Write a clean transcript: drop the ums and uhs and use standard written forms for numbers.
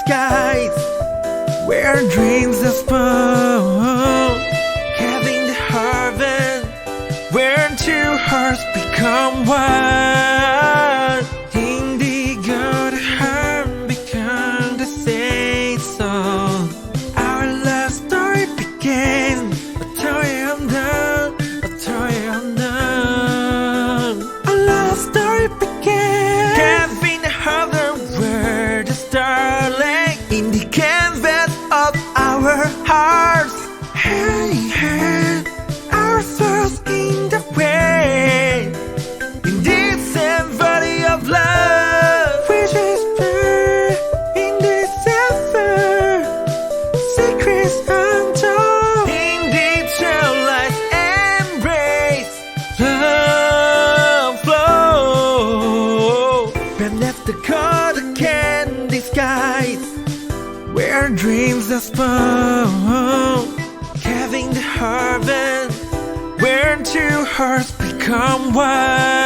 skies, where dreams are spun, having the heaven, where two hearts become one. Indigo, the heart become the same song. Our love story began. A story undone, a story undone. Our love story began. Having the heaven, where the starlight in the canvas of our hearts. Hey, hey, our souls in the rain, in this symphony of love, which is there in December, secrets untold. In detail, lies embrace, love flow. Beneath the color candy skies, where dreams are spun, having the heaven, where two hearts become one.